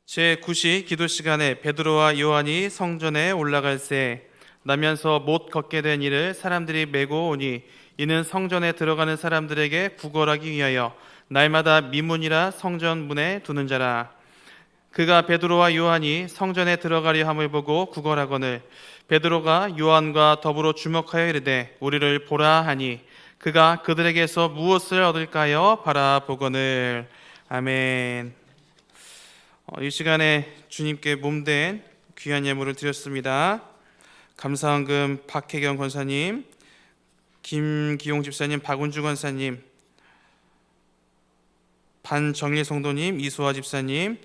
제9시 기도 시간에 베드로와 요한이 성전에 올라갈새 나면서 못 걷게 된 이를 사람들이 메고 오니 이는 성전에 들어가는 사람들에게 구걸하기 위하여 날마다 미문이라 성전 문에 두는 자라. 그가 베드로와 요한이 성전에 들어가려 함을 보고 구걸하거늘 베드로가 요한과 더불어 주목하여 이르되 우리를 보라 하니 그가 그들에게서 무엇을 얻을까요 바라보거늘. 아멘. 이 시간에 주님께 몸된 귀한 예물을 드렸습니다. 감사헌금 박혜경 권사님, 김기용 집사님, 박운주 권사님, 반정일 성도님, 이수아 집사님,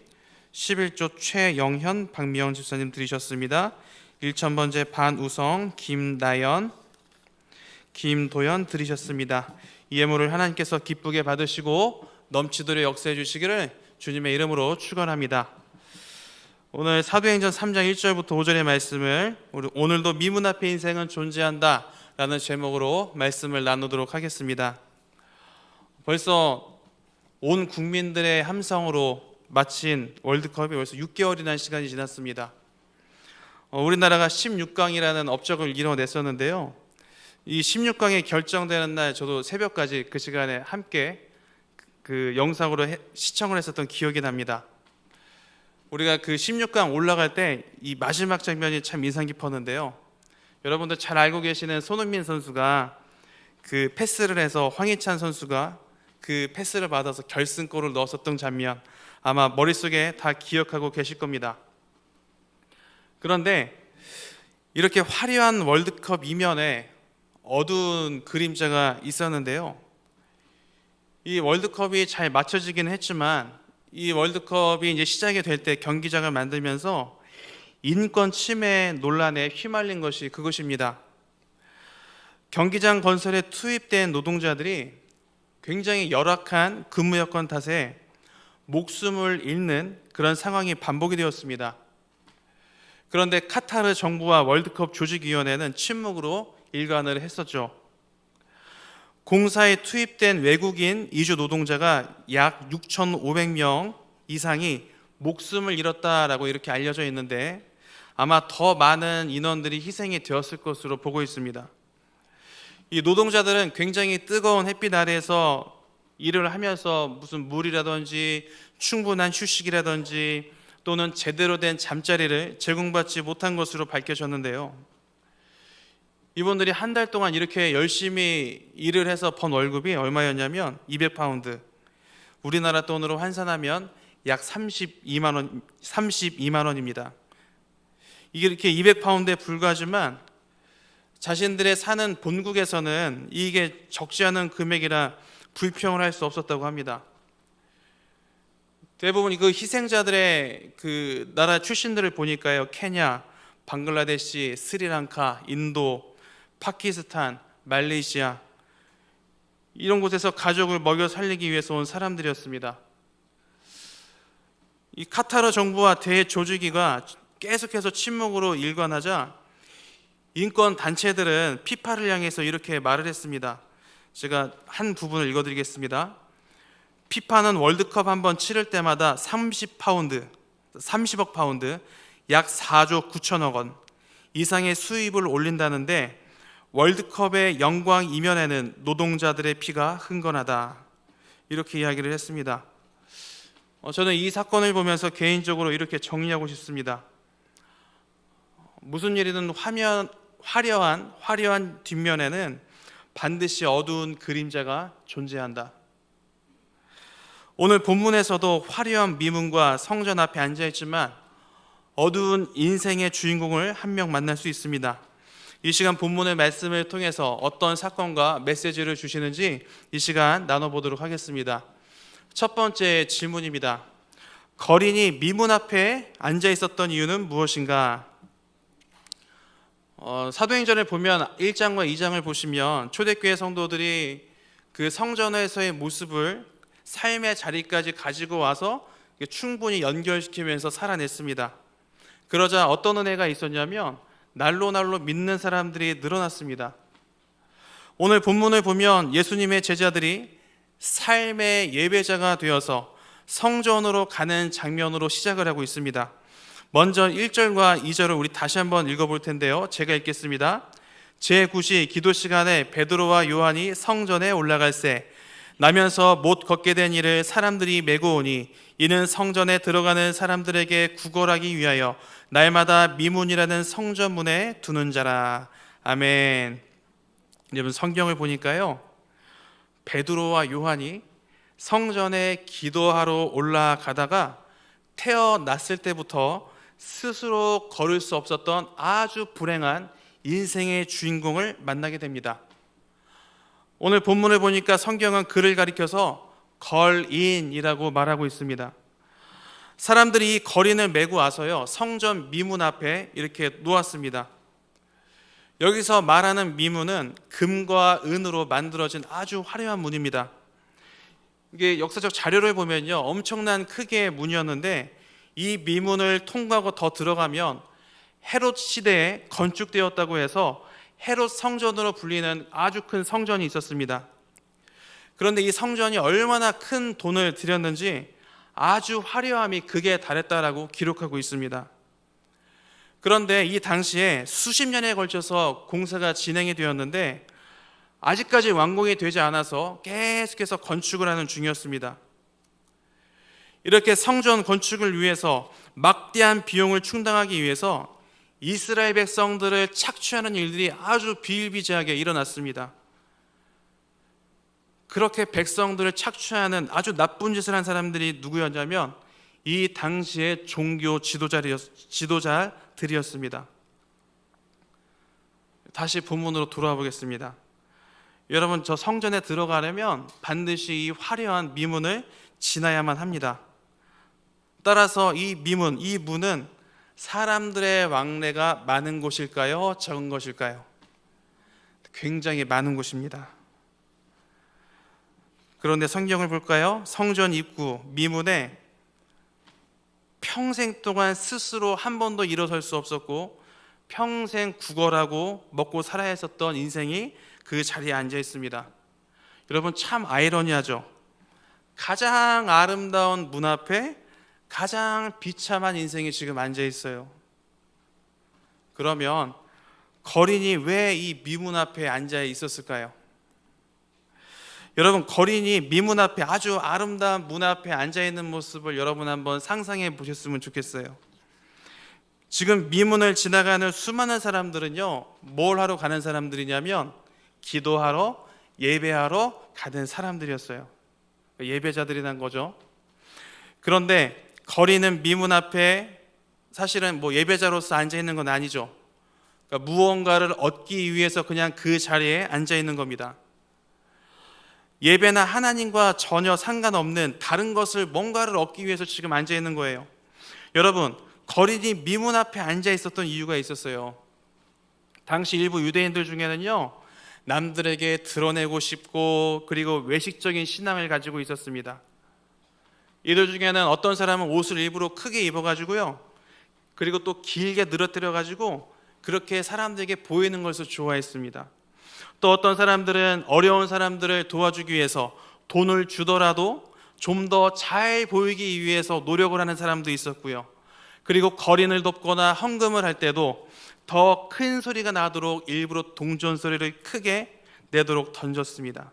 11조 최영현, 박미영 집사님 드리셨습니다. 1000번째 반우성, 김나연, 김도연 드리셨습니다. 이 예물을 하나님께서 기쁘게 받으시고 넘치도록 역사해 주시기를 주님의 이름으로 축원합니다. 오늘 사도행전 3장 1절부터 5절의 말씀을 오늘도 미문 앞에 인생은 존재한다 라는 제목으로 말씀을 나누도록 하겠습니다. 벌써 온 국민들의 함성으로 마친 월드컵이 벌써 6개월이라는 시간이 지났습니다. 우리나라가 16강이라는 업적을 이뤄냈었는데요. 이 16강이 결정되는 날 저도 새벽까지 그 시간에 함께 그 영상으로 시청을 했었던 기억이 납니다. 우리가 그 16강 올라갈 때 이 마지막 장면이 참 인상 깊었는데요. 여러분들 잘 알고 계시는 손흥민 선수가 그 패스를 해서 황희찬 선수가 그 패스를 받아서 결승골을 넣었었던 장면, 아마 머릿속에 다 기억하고 계실 겁니다. 그런데 이렇게 화려한 월드컵 이면에 어두운 그림자가 있었는데요. 이 월드컵이 잘 맞춰지긴 했지만 이 월드컵이 이제 시작이 될 때 경기장을 만들면서 인권 침해 논란에 휘말린 것이 그것입니다. 경기장 건설에 투입된 노동자들이 굉장히 열악한 근무 여건 탓에 목숨을 잃는 그런 상황이 반복이 되었습니다. 그런데 카타르 정부와 월드컵 조직위원회는 침묵으로 일관을 했었죠. 공사에 투입된 외국인 이주 노동자가 약 6,500명 이상이 목숨을 잃었다라고 이렇게 알려져 있는데 아마 더 많은 인원들이 희생이 되었을 것으로 보고 있습니다. 이 노동자들은 굉장히 뜨거운 햇빛 아래에서 일을 하면서 무슨 물이라든지 충분한 휴식이라든지 또는 제대로 된 잠자리를 제공받지 못한 것으로 밝혀졌는데요. 이분들이 한 달 동안 이렇게 열심히 일을 해서 번 월급이 얼마였냐면 200파운드, 우리나라 돈으로 환산하면 약 32만 원입니다. 이게 이렇게 200파운드에 불과하지만 자신들의 사는 본국에서는 이게 적지 않은 금액이라 불평을 할 수 없었다고 합니다. 대부분 그 희생자들의 그 나라 출신들을 보니까요, 케냐, 방글라데시, 스리랑카, 인도, 파키스탄, 말레이시아 이런 곳에서 가족을 먹여 살리기 위해서 온 사람들이었습니다. 이 카타르 정부와 대조직위가 계속해서 침묵으로 일관하자 인권 단체들은 피파를 향해서 이렇게 말을 했습니다. 제가 한 부분을 읽어드리겠습니다. 피파는 월드컵 한번 치를 때마다 30억 파운드, 약 4조 9천억 원 이상의 수입을 올린다는데 월드컵의 영광 이면에는 노동자들의 피가 흥건하다, 이렇게 이야기를 했습니다. 저는 이 사건을 보면서 개인적으로 이렇게 정리하고 싶습니다. 무슨 일이든 화려한 뒷면에는 반드시 어두운 그림자가 존재한다. 오늘 본문에서도 화려한 미문과 성전 앞에 앉아있지만 어두운 인생의 주인공을 한 명 만날 수 있습니다. 이 시간 본문의 말씀을 통해서 어떤 사건과 메시지를 주시는지 이 시간 나눠보도록 하겠습니다. 첫 번째 질문입니다. 거린이 미문 앞에 앉아 있었던 이유는 무엇인가? 사도행전을 보면 1장과 2장을 보시면 초대교회 성도들이 그 성전에서의 모습을 삶의 자리까지 가지고 와서 충분히 연결시키면서 살아냈습니다. 그러자 어떤 은혜가 있었냐면 날로 믿는 사람들이 늘어났습니다. 오늘 본문을 보면 예수님의 제자들이 삶의 예배자가 되어서 성전으로 가는 장면으로 시작을 하고 있습니다. 먼저 1절과 2절을 우리 다시 한번 읽어볼 텐데요. 제가 읽겠습니다. 제9시 기도 시간에 베드로와 요한이 성전에 올라갈새 나면서 못 걷게 된 이를 사람들이 메고 오니 이는 성전에 들어가는 사람들에게 구걸하기 위하여 날마다 미문이라는 성전문에 두는 자라. 아멘. 여러분, 성경을 보니까요, 베드로와 요한이 성전에 기도하러 올라가다가 태어났을 때부터 스스로 걸을 수 없었던 아주 불행한 인생의 주인공을 만나게 됩니다. 오늘 본문을 보니까 성경은 그를 가리켜서 걸인이라고 말하고 있습니다. 사람들이 이 걸인을 메고 와서요, 성전 미문 앞에 이렇게 놓았습니다. 여기서 말하는 미문은 금과 은으로 만들어진 아주 화려한 문입니다. 이게 역사적 자료를 보면요, 엄청난 크기의 문이었는데 이 미문을 통과하고 더 들어가면 헤롯 시대에 건축되었다고 해서 헤롯 성전으로 불리는 아주 큰 성전이 있었습니다. 그런데 이 성전이 얼마나 큰 돈을 들였는지 아주 화려함이 극에 달했다라고 기록하고 있습니다. 그런데 이 당시에 수십 년에 걸쳐서 공사가 진행이 되었는데 아직까지 완공이 되지 않아서 계속해서 건축을 하는 중이었습니다. 이렇게 성전 건축을 위해서 막대한 비용을 충당하기 위해서 이스라엘 백성들을 착취하는 일들이 아주 비일비재하게 일어났습니다. 그렇게 백성들을 착취하는 아주 나쁜 짓을 한 사람들이 누구였냐면 이 당시의 종교 지도자들이었습니다. 다시 본문으로 돌아와 보겠습니다. 여러분, 저 성전에 들어가려면 반드시 이 화려한 미문을 지나야만 합니다. 따라서 이 미문, 이 문은 사람들의 왕래가 많은 곳일까요? 적은 것일까요? 굉장히 많은 곳입니다. 그런데 성경을 볼까요? 성전 입구 미문에 평생 동안 스스로 한 번도 일어설 수 없었고 평생 구걸하고 먹고 살아야 했었던 인생이 그 자리에 앉아 있습니다. 여러분, 참 아이러니하죠. 가장 아름다운 문 앞에 가장 비참한 인생이 지금 앉아 있어요. 그러면 거린이 왜 이 미문 앞에 앉아 있었을까요? 여러분, 거린이 미문 앞에, 아주 아름다운 문 앞에 앉아 있는 모습을 여러분 한번 상상해 보셨으면 좋겠어요. 지금 미문을 지나가는 수많은 사람들은요, 뭘 하러 가는 사람들이냐면 기도하러, 예배하러 가는 사람들이었어요. 예배자들이란 거죠. 그런데 거린은 미문 앞에 사실은 예배자로서 앉아 있는 건 아니죠. 그러니까 무언가를 얻기 위해서 그냥 그 자리에 앉아 있는 겁니다. 예배나 하나님과 전혀 상관없는 다른 것을, 뭔가를 얻기 위해서 지금 앉아 있는 거예요. 여러분, 거린이 미문 앞에 앉아 있었던 이유가 있었어요. 당시 일부 유대인들 중에는요, 남들에게 드러내고 싶고 그리고 외식적인 신앙을 가지고 있었습니다. 이들 중에는 어떤 사람은 옷을 일부러 크게 입어가지고요, 그리고 또 길게 늘어뜨려가지고 그렇게 사람들에게 보이는 것을 좋아했습니다. 또 어떤 사람들은 어려운 사람들을 도와주기 위해서 돈을 주더라도 좀 더 잘 보이기 위해서 노력을 하는 사람도 있었고요. 그리고 거린을 돕거나 헌금을 할 때도 더 큰 소리가 나도록 일부러 동전 소리를 크게 내도록 던졌습니다.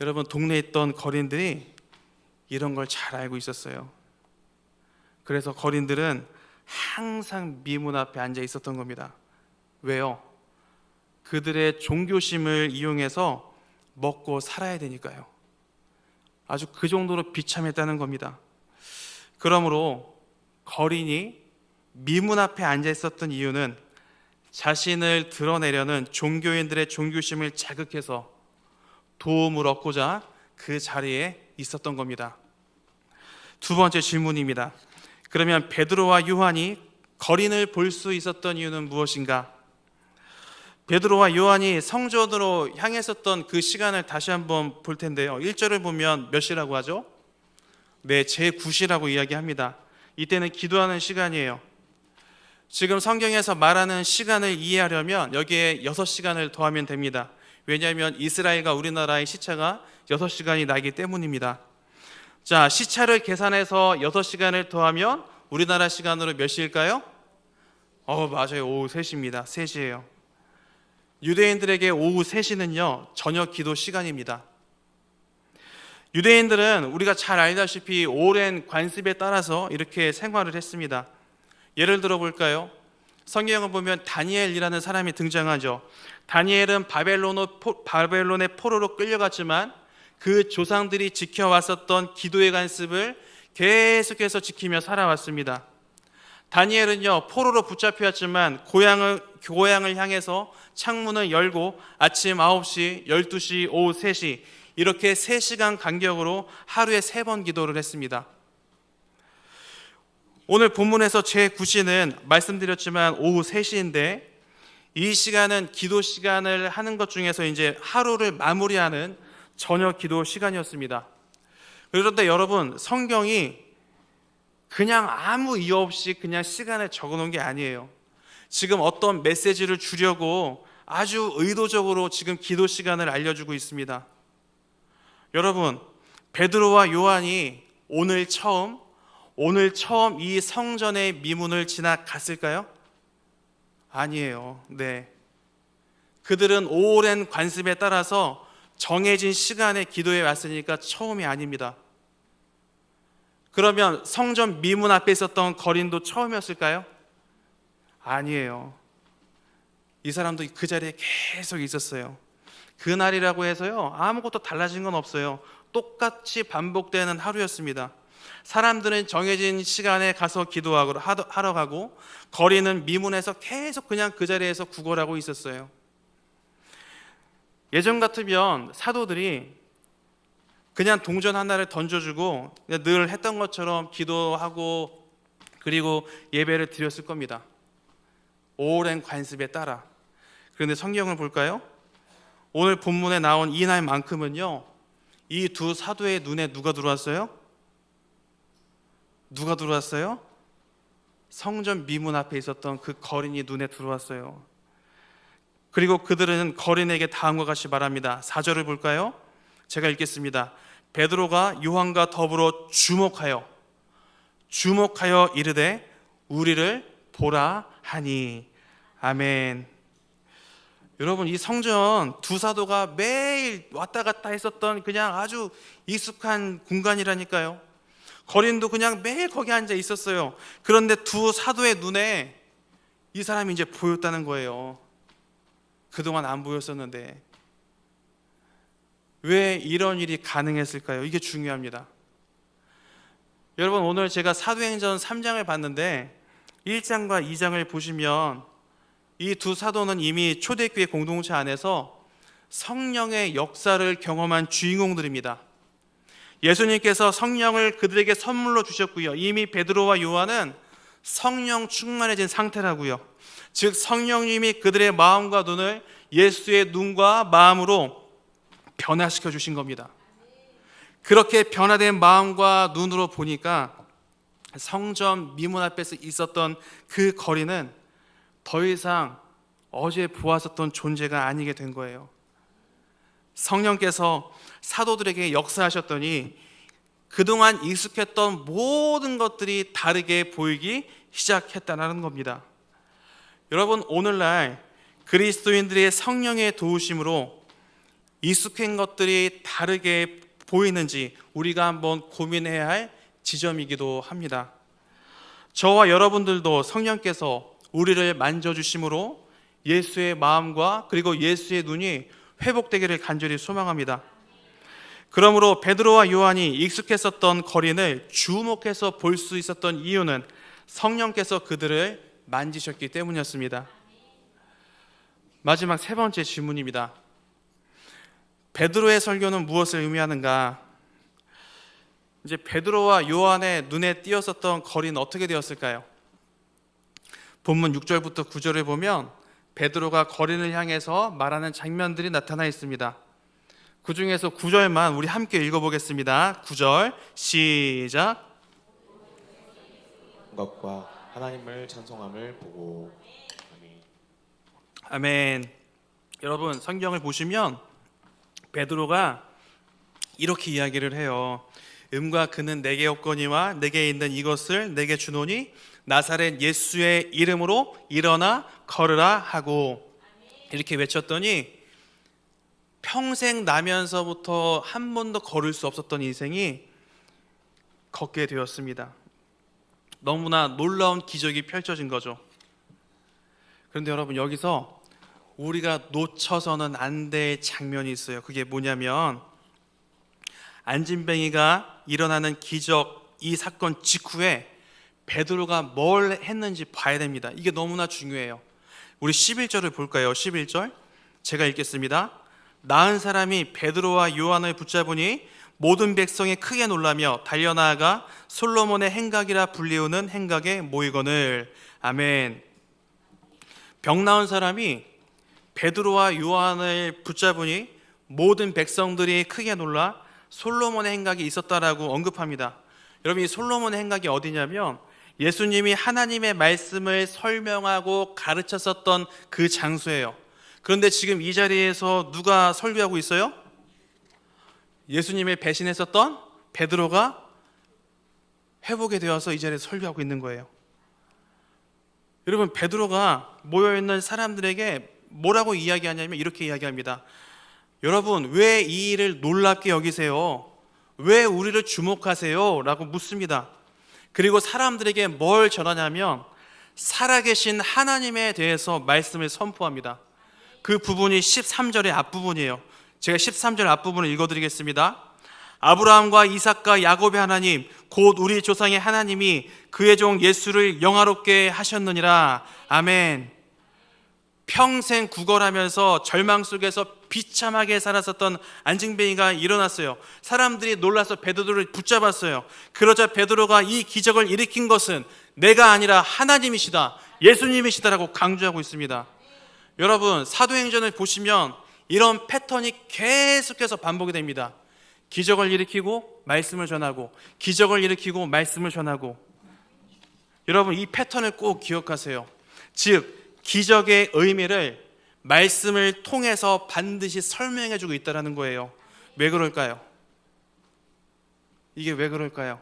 여러분, 동네에 있던 거린들이 이런 걸 잘 알고 있었어요. 그래서 거린들은 항상 미문 앞에 앉아 있었던 겁니다. 왜요? 그들의 종교심을 이용해서 먹고 살아야 되니까요. 아주 그 정도로 비참했다는 겁니다. 그러므로 거린이 미문 앞에 앉아 있었던 이유는 자신을 드러내려는 종교인들의 종교심을 자극해서 도움을 얻고자 그 자리에 있었던 겁니다. 두 번째 질문입니다. 그러면 베드로와 요한이 거린을 볼 수 있었던 이유는 무엇인가? 베드로와 요한이 성전으로 향했었던 그 시간을 다시 한번 볼 텐데요. 1절을 보면 몇 시라고 하죠? 네, 제9시라고 이야기합니다. 이때는 기도하는 시간이에요. 지금 성경에서 말하는 시간을 이해하려면 여기에 6시간을 더하면 됩니다. 왜냐하면 이스라엘과 우리나라의 시차가 6시간이 나기 때문입니다. 자, 시차를 계산해서 6시간을 더하면 우리나라 시간으로 몇 시일까요? 맞아요. 오후 3시입니다. 3시예요. 유대인들에게 오후 3시는요, 저녁 기도 시간입니다. 유대인들은 우리가 잘 알다시피 오랜 관습에 따라서 이렇게 생활을 했습니다. 예를 들어 볼까요? 성경을 보면 다니엘이라는 사람이 등장하죠. 다니엘은 바벨론의 포로로 끌려갔지만 그 조상들이 지켜왔었던 기도의 관습을 계속해서 지키며 살아왔습니다. 다니엘은요, 포로로 붙잡혀왔지만 고향을 향해서 창문을 열고 아침 9시, 12시, 오후 3시 이렇게 3시간 간격으로 하루에 3번 기도를 했습니다. 오늘 본문에서 제 구시는 말씀드렸지만 오후 3시인데 이 시간은 기도 시간을 하는 것 중에서 이제 하루를 마무리하는 저녁 기도 시간이었습니다. 그런데 여러분, 성경이 그냥 아무 이유 없이 그냥 시간을 적어 놓은 게 아니에요. 지금 어떤 메시지를 주려고 아주 의도적으로 지금 기도 시간을 알려주고 있습니다. 여러분, 베드로와 요한이 오늘 처음 이 성전의 미문을 지나갔을까요? 아니에요. 네. 그들은 오랜 관습에 따라서 정해진 시간에 기도해 왔으니까 처음이 아닙니다. 그러면 성전 미문 앞에 있었던 거린도 처음이었을까요? 아니에요. 이 사람도 그 자리에 계속 있었어요. 그날이라고 해서요, 아무것도 달라진 건 없어요. 똑같이 반복되는 하루였습니다. 사람들은 정해진 시간에 가서 하러 가고 거리는 미문에서 계속 그냥 그 자리에서 구걸하고 있었어요. 예전 같으면 사도들이 그냥 동전 하나를 던져주고 늘 했던 것처럼 기도하고 그리고 예배를 드렸을 겁니다. 오랜 관습에 따라. 그런데 성경을 볼까요? 오늘 본문에 나온 이날만큼은요, 이 두 사도의 눈에 누가 들어왔어요? 누가 들어왔어요? 성전 미문 앞에 있었던 그 거린이 눈에 들어왔어요. 그리고 그들은 거린에게 다음과 같이 말합니다. 4절을 볼까요? 제가 읽겠습니다. 베드로가 요한과 더불어 주목하여 이르되 우리를 보라 하니. 아멘. 여러분, 이 성전 두 사도가 매일 왔다 갔다 했었던 그냥 아주 익숙한 공간이라니까요. 거린도 그냥 매일 거기 앉아 있었어요. 그런데 두 사도의 눈에 이 사람이 이제 보였다는 거예요. 그동안 안 보였었는데. 왜 이런 일이 가능했을까요? 이게 중요합니다. 여러분, 오늘 제가 사도행전 3장을 봤는데 1장과 2장을 보시면 이 두 사도는 이미 초대교회 공동체 안에서 성령의 역사를 경험한 주인공들입니다. 예수님께서 성령을 그들에게 선물로 주셨고요. 이미 베드로와 요한은 성령 충만해진 상태라고요. 즉 성령님이 그들의 마음과 눈을 예수의 눈과 마음으로 변화시켜 주신 겁니다. 그렇게 변화된 마음과 눈으로 보니까 성전 미문 앞에서 있었던 그 거리는 더 이상 어제 보았었던 존재가 아니게 된 거예요. 성령께서 사도들에게 역사하셨더니 그동안 익숙했던 모든 것들이 다르게 보이기 시작했다는 겁니다. 여러분, 오늘날 그리스도인들의 성령의 도우심으로 익숙한 것들이 다르게 보이는지 우리가 한번 고민해야 할 지점이기도 합니다. 저와 여러분들도 성령께서 우리를 만져주심으로 예수의 마음과 그리고 예수의 눈이 회복되기를 간절히 소망합니다. 그러므로 베드로와 요한이 익숙했었던 거린을 주목해서 볼 수 있었던 이유는 성령께서 그들을 만지셨기 때문이었습니다. 마지막 3번째 질문입니다. 베드로의 설교는 무엇을 의미하는가? 이제 베드로와 요한의 눈에 띄었었던 거리는 어떻게 되었을까요? 본문 6절부터 9절을 보면 베드로가 거린을 향해서 말하는 장면들이 나타나 있습니다. 그 중에서 9절만 우리 함께 읽어보겠습니다. 9절 시작. 것과 하나님을 찬송함을 보고. 아멘. 아멘. 여러분, 성경을 보시면 베드로가 이렇게 이야기를 해요. 음과 그는 내게 없거니와 내게 있는 이것을 내게 주노니 나사렛 예수의 이름으로 일어나 걸으라 하고 이렇게 외쳤더니 평생 나면서부터 한 번도 걸을 수 없었던 인생이 걷게 되었습니다. 너무나 놀라운 기적이 펼쳐진 거죠. 그런데 여러분, 여기서 우리가 놓쳐서는 안 될 장면이 있어요. 그게 뭐냐면 안진뱅이가 일어나는 기적, 이 사건 직후에 베드로가 뭘 했는지 봐야 됩니다. 이게 너무나 중요해요. 우리 11절을 볼까요? 11절 제가 읽겠습니다. 나은 사람이 베드로와 요한을 붙잡으니 모든 백성이 크게 놀라며 달려나아가 솔로몬의 행각이라 불리우는 행각에 모이거늘. 아멘. 병 나은 사람이 베드로와 요한을 붙잡으니 모든 백성들이 크게 놀라 솔로몬의 행각이 있었다라고 언급합니다. 여러분, 이 솔로몬의 행각이 어디냐면 예수님이 하나님의 말씀을 설명하고 가르쳤었던 그 장소예요. 그런데 지금 이 자리에서 누가 설교하고 있어요? 예수님을 배신했었던 베드로가 회복이 되어서 이 자리에서 설교하고 있는 거예요. 여러분, 베드로가 모여있는 사람들에게 뭐라고 이야기하냐면 이렇게 이야기합니다. 여러분, 왜 이 일을 놀랍게 여기세요? 왜 우리를 주목하세요? 라고 묻습니다. 그리고 사람들에게 뭘 전하냐면 살아계신 하나님에 대해서 말씀을 선포합니다. 그 부분이 13절의 앞부분이에요. 제가 13절 앞부분을 읽어드리겠습니다. 아브라함과 이삭과 야곱의 하나님 곧 우리 조상의 하나님이 그의 종 예수를 영화롭게 하셨느니라. 아멘. 평생 구걸하면서 절망 속에서 비참하게 살았었던 안진뱅이가 일어났어요. 사람들이 놀라서 베드로를 붙잡았어요. 그러자 베드로가 이 기적을 일으킨 것은 내가 아니라 하나님이시다, 예수님이시다라고 강조하고 있습니다. 여러분, 사도행전을 보시면 이런 패턴이 계속해서 반복이 됩니다. 기적을 일으키고 말씀을 전하고, 기적을 일으키고 말씀을 전하고. 여러분, 이 패턴을 꼭 기억하세요. 즉 기적의 의미를 말씀을 통해서 반드시 설명해 주고 있다는 거예요. 왜 그럴까요? 이게 왜 그럴까요?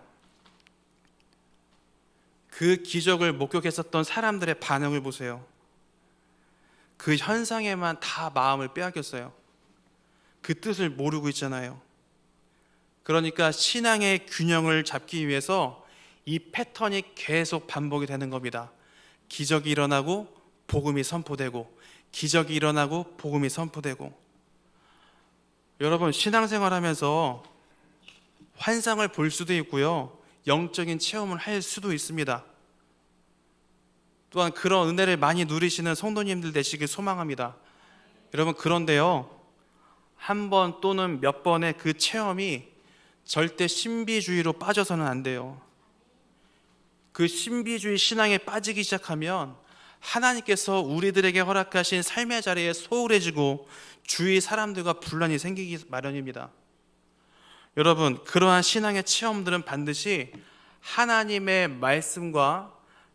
그 기적을 목격했었던 사람들의 반응을 보세요. 그 현상에만 다 마음을 빼앗겼어요. 그 뜻을 모르고 있잖아요. 그러니까 신앙의 균형을 잡기 위해서 이 패턴이 계속 반복이 되는 겁니다. 기적이 일어나고 복음이 선포되고, 기적이 일어나고 복음이 선포되고. 여러분, 신앙생활하면서 환상을 볼 수도 있고요, 영적인 체험을 할 수도 있습니다. 또한 그런 은혜를 많이 누리시는 성도님들 되시길 소망합니다. 여러분, 그런데요, 한 번 또는 몇 번의 그 체험이 절대 신비주의로 빠져서는 안 돼요. 그 신비주의 신앙에 빠지기 시작하면 하나님께서 우리들에게 허락하신 삶의 자리에 소홀해지고 주위 사람들과 분란이 생기기 마련입니다. 여러분, 그러한 신앙의 체험들은 반드시 하나님의 말씀과,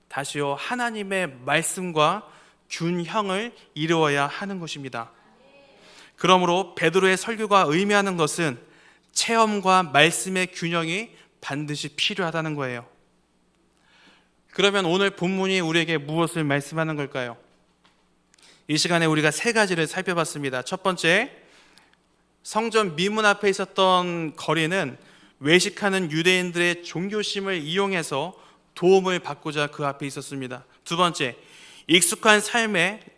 다시요, 하나님의 말씀과 균형을 이루어야 하는 것입니다. 그러므로 베드로의 설교가 의미하는 것은 체험과 말씀의 균형이 반드시 필요하다는 거예요. 그러면 오늘 본문이 우리에게 무엇을 말씀하는 걸까요? 이 시간에 우리가 세 가지를 살펴봤습니다. 첫 번째, 성전 미문 앞에 있었던 거리는 외식하는 유대인들의 종교심을 이용해서 도움을 받고자 그 앞에 있었습니다. 두 번째, 익숙한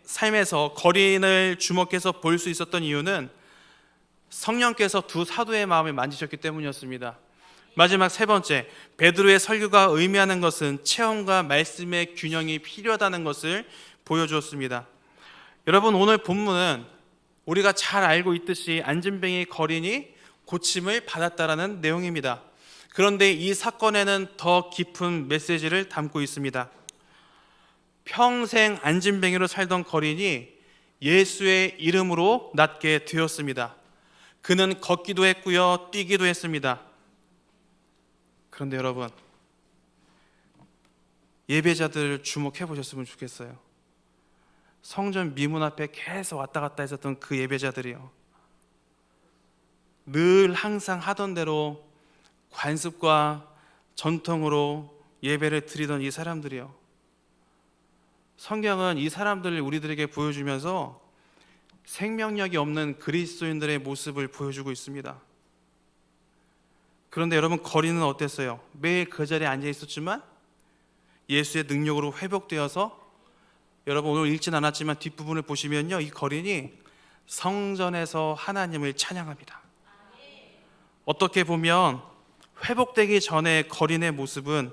삶에서 거린을 주목해서 볼 수 있었던 이유는 성령께서 두 사도의 마음을 만지셨기 때문이었습니다. 마지막 세 번째, 베드로의 설교가 의미하는 것은 체험과 말씀의 균형이 필요하다는 것을 보여주었습니다. 여러분, 오늘 본문은 우리가 잘 알고 있듯이 안진뱅이 거린이 고침을 받았다라는 내용입니다. 그런데 이 사건에는 더 깊은 메시지를 담고 있습니다. 평생 안진뱅이로 살던 거린이 예수의 이름으로 낫게 되었습니다. 그는 걷기도 했고요, 뛰기도 했습니다. 그런데 여러분, 예배자들을 주목해 보셨으면 좋겠어요. 성전 미문 앞에 계속 왔다 갔다 했었던 그 예배자들이요, 늘 항상 하던 대로 관습과 전통으로 예배를 드리던 이 사람들이요. 성경은 이 사람들을 우리들에게 보여주면서 생명력이 없는 그리스도인들의 모습을 보여주고 있습니다. 그런데 여러분, 거리는 어땠어요? 매일 그 자리에 앉아 있었지만 예수의 능력으로 회복되어서, 여러분 오늘 읽진 않았지만 뒷부분을 보시면요, 이 거린이 성전에서 하나님을 찬양합니다. 어떻게 보면 회복되기 전에 거린의 모습은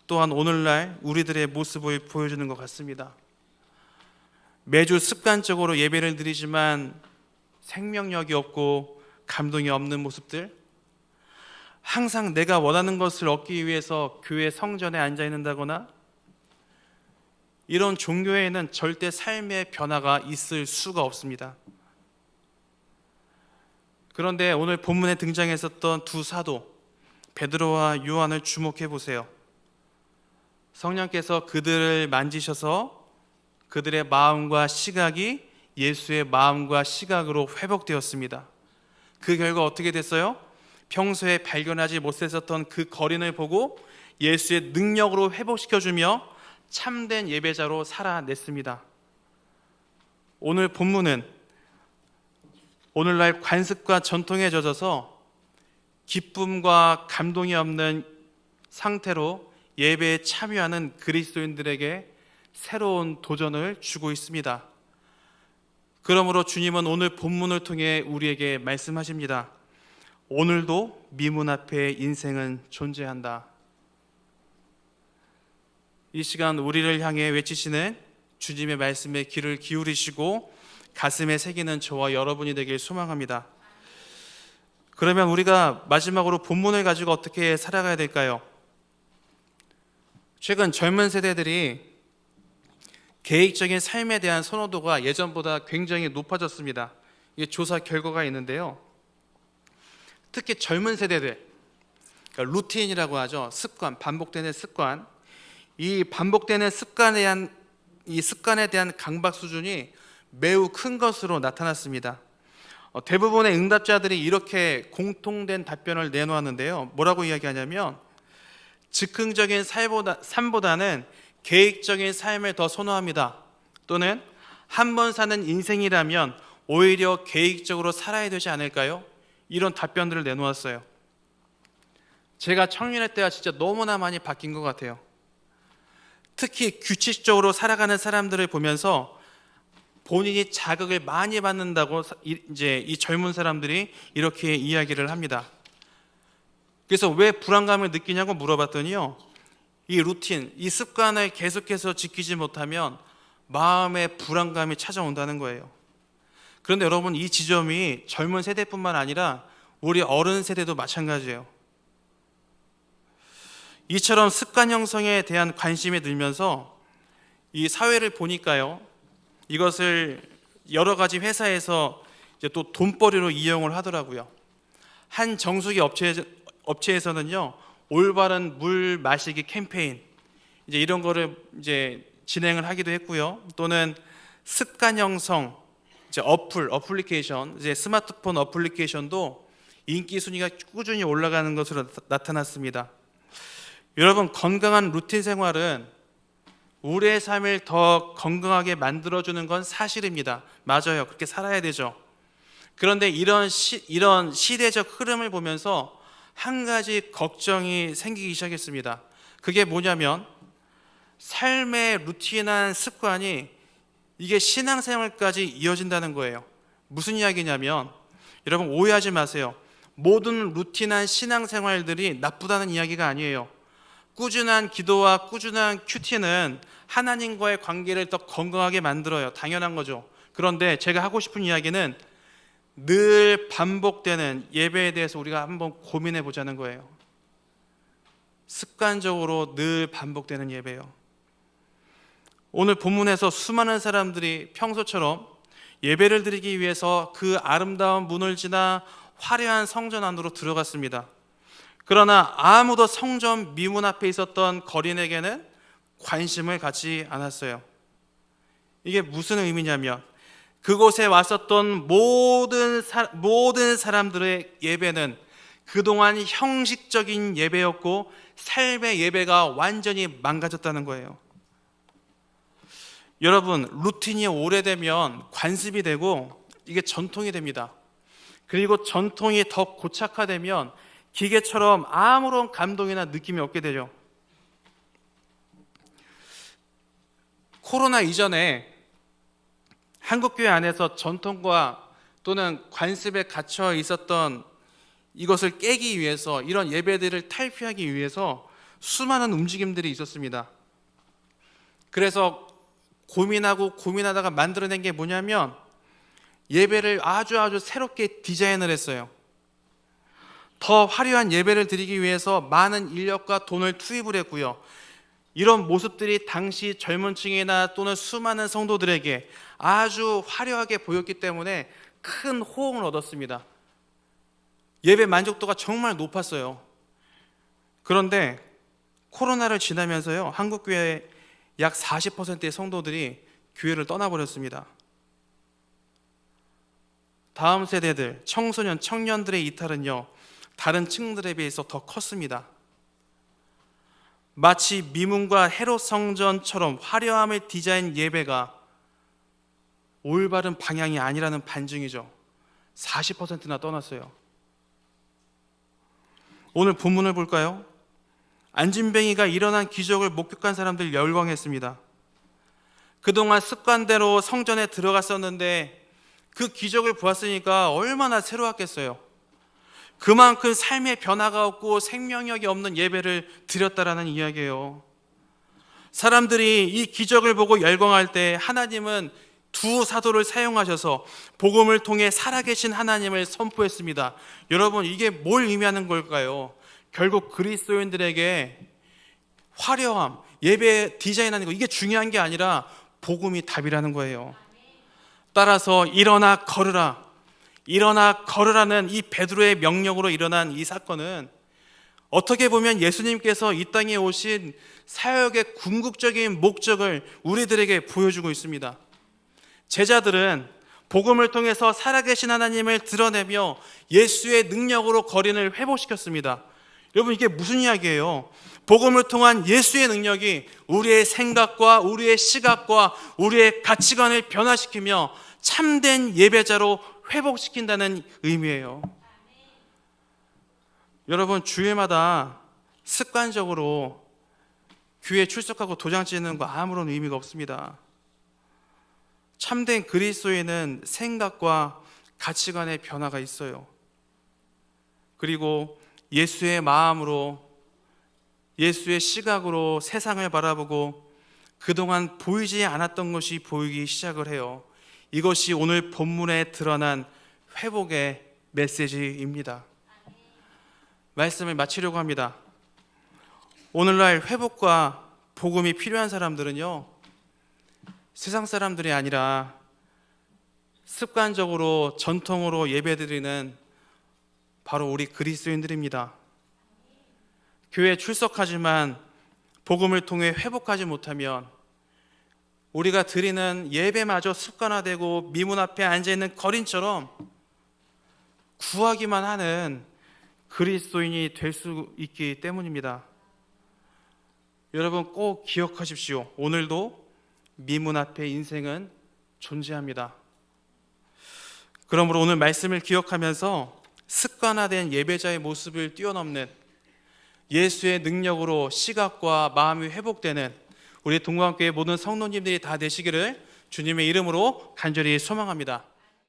또한 오늘날 우리들의 모습을 보여주는 것 같습니다. 매주 습관적으로 예배를 드리지만 생명력이 없고 감동이 없는 모습들, 항상 내가 원하는 것을 얻기 위해서 교회 성전에 앉아 있는다거나, 이런 종교에는 절대 삶의 변화가 있을 수가 없습니다. 그런데 오늘 본문에 등장했었던 두 사도 베드로와 요한을 주목해 보세요. 성령께서 그들을 만지셔서 그들의 마음과 시각이 예수의 마음과 시각으로 회복되었습니다. 그 결과 어떻게 됐어요? 평소에 발견하지 못했었던 그 거린을 보고 예수의 능력으로 회복시켜주며 참된 예배자로 살아냈습니다. 오늘 본문은 오늘날 관습과 전통에 젖어서 기쁨과 감동이 없는 상태로 예배에 참여하는 그리스도인들에게 새로운 도전을 주고 있습니다. 그러므로 주님은 오늘 본문을 통해 우리에게 말씀하십니다. 오늘도 미문 앞에 인생은 존재한다. 이 시간 우리를 향해 외치시는 주님의 말씀에 귀를 기울이시고 가슴에 새기는 저와 여러분이 되길 소망합니다. 그러면 우리가 마지막으로 본문을 가지고 어떻게 살아가야 될까요? 최근 젊은 세대들이 계획적인 삶에 대한 선호도가 예전보다 굉장히 높아졌습니다. 이게 조사 결과가 있는데요. 특히 젊은 세대들, 그러니까 루틴이라고 하죠. 습관, 반복되는 습관. 이 반복되는 습관에 대한 강박 수준이 매우 큰 것으로 나타났습니다. 대부분의 응답자들이 이렇게 공통된 답변을 내놓았는데요. 뭐라고 이야기하냐면, 즉흥적인 삶보다는 계획적인 삶을 더 선호합니다. 또는 한 번 사는 인생이라면 오히려 계획적으로 살아야 되지 않을까요? 이런 답변들을 내놓았어요. 제가 청년의 때와 진짜 너무나 많이 바뀐 것 같아요. 특히 규칙적으로 살아가는 사람들을 보면서 본인이 자극을 많이 받는다고 이제 이 젊은 사람들이 이렇게 이야기를 합니다. 그래서 왜 불안감을 느끼냐고 물어봤더니요, 이 루틴, 이 습관을 계속해서 지키지 못하면 마음에 불안감이 찾아온다는 거예요. 그런데 여러분, 이 지점이 젊은 세대뿐만 아니라 우리 어른 세대도 마찬가지예요. 이처럼 습관 형성에 대한 관심이 늘면서 이 사회를 보니까요, 이것을 여러 가지 회사에서 이제 또 돈벌이로 이용을 하더라고요. 한 정수기 업체에서는요, 올바른 물 마시기 캠페인, 이제 이런 거를 이제 진행을 하기도 했고요. 또는 습관 형성, 이제 어플리케이션, 이제 스마트폰 어플리케이션도 인기 순위가 꾸준히 올라가는 것으로 나타났습니다. 여러분, 건강한 루틴 생활은 우리의 삶을 더 건강하게 만들어주는 건 사실입니다. 맞아요. 그렇게 살아야 되죠. 그런데 이런 시대적 흐름을 보면서 한 가지 걱정이 생기기 시작했습니다. 그게 뭐냐면, 삶의 루틴한 습관이 이게 신앙생활까지 이어진다는 거예요. 무슨 이야기냐면, 여러분 오해하지 마세요. 모든 루틴한 신앙생활들이 나쁘다는 이야기가 아니에요. 꾸준한 기도와 꾸준한 큐티는 하나님과의 관계를 더 건강하게 만들어요. 당연한 거죠. 그런데 제가 하고 싶은 이야기는 늘 반복되는 예배에 대해서 우리가 한번 고민해 보자는 거예요. 습관적으로 늘 반복되는 예배요. 오늘 본문에서 수많은 사람들이 평소처럼 예배를 드리기 위해서 그 아름다운 문을 지나 화려한 성전 안으로 들어갔습니다. 그러나 아무도 성전 미문 앞에 있었던 거린에게는 관심을 갖지 않았어요. 이게 무슨 의미냐면, 그곳에 왔었던 모든 사람들의 예배는 그동안 형식적인 예배였고 삶의 예배가 완전히 망가졌다는 거예요. 여러분, 루틴이 오래되면 관습이 되고 이게 전통이 됩니다. 그리고 전통이 더 고착화되면 기계처럼 아무런 감동이나 느낌이 없게 되죠. 코로나 이전에 한국교회 안에서 전통과 또는 관습에 갇혀 있었던 이것을 깨기 위해서, 이런 예배들을 탈피하기 위해서 수많은 움직임들이 있었습니다. 그래서 고민하다가 만들어낸 게 뭐냐면 예배를 아주 새롭게 디자인을 했어요. 더 화려한 예배를 드리기 위해서 많은 인력과 돈을 투입을 했고요. 이런 모습들이 당시 젊은 층이나 또는 수많은 성도들에게 아주 화려하게 보였기 때문에 큰 호응을 얻었습니다. 예배 만족도가 정말 높았어요. 그런데 코로나를 지나면서요, 한국교회 약 40%의 성도들이 교회를 떠나버렸습니다. 다음 세대들, 청소년, 청년들의 이탈은요, 다른 층들에 비해서 더 컸습니다. 마치 미문과 헤롯 성전처럼 화려함을 디자인 예배가 올바른 방향이 아니라는 반증이죠. 40%나 떠났어요. 오늘 본문을 볼까요? 안진뱅이가 일어난 기적을 목격한 사람들 열광했습니다. 그동안 습관대로 성전에 들어갔었는데 그 기적을 보았으니까 얼마나 새로웠겠어요. 그만큼 삶의 변화가 없고 생명력이 없는 예배를 드렸다라는 이야기예요. 사람들이 이 기적을 보고 열광할 때 하나님은 두 사도를 사용하셔서 복음을 통해 살아계신 하나님을 선포했습니다. 여러분, 이게 뭘 의미하는 걸까요? 결국 그리스도인들에게 화려함, 예배 디자인하는 거, 이게 중요한 게 아니라 복음이 답이라는 거예요. 따라서 일어나 걸으라는 이 베드로의 명령으로 일어난 이 사건은 어떻게 보면 예수님께서 이 땅에 오신 사역의 궁극적인 목적을 우리들에게 보여주고 있습니다. 제자들은 복음을 통해서 살아계신 하나님을 드러내며 예수의 능력으로 거린을 회복시켰습니다. 여러분, 이게 무슨 이야기예요? 복음을 통한 예수의 능력이 우리의 생각과 우리의 시각과 우리의 가치관을 변화시키며 참된 예배자로 회복시킨다는 의미예요. 여러분, 주일마다 습관적으로 교회에 출석하고 도장 찍는 거 아무런 의미가 없습니다. 참된 그리스도인은 생각과 가치관의 변화가 있어요. 그리고 예수의 마음으로, 예수의 시각으로 세상을 바라보고 그동안 보이지 않았던 것이 보이기 시작을 해요. 이것이 오늘 본문에 드러난 회복의 메시지입니다. 말씀을 마치려고 합니다. 오늘날 회복과 복음이 필요한 사람들은요, 세상 사람들이 아니라 습관적으로 전통으로 예배드리는 바로 우리 그리스도인들입니다. 교회에 출석하지만 복음을 통해 회복하지 못하면 우리가 드리는 예배마저 습관화되고 미문 앞에 앉아있는 거린처럼 구하기만 하는 그리스도인이 될 수 있기 때문입니다. 여러분, 꼭 기억하십시오. 오늘도 미문 앞에 인생은 존재합니다. 그러므로 오늘 말씀을 기억하면서 습관화된 예배자의 모습을 뛰어넘는 예수의 능력으로 시각과 마음이 회복되는 우리 동광교회 모든 성도님들이 다 되시기를 주님의 이름으로 간절히 소망합니다.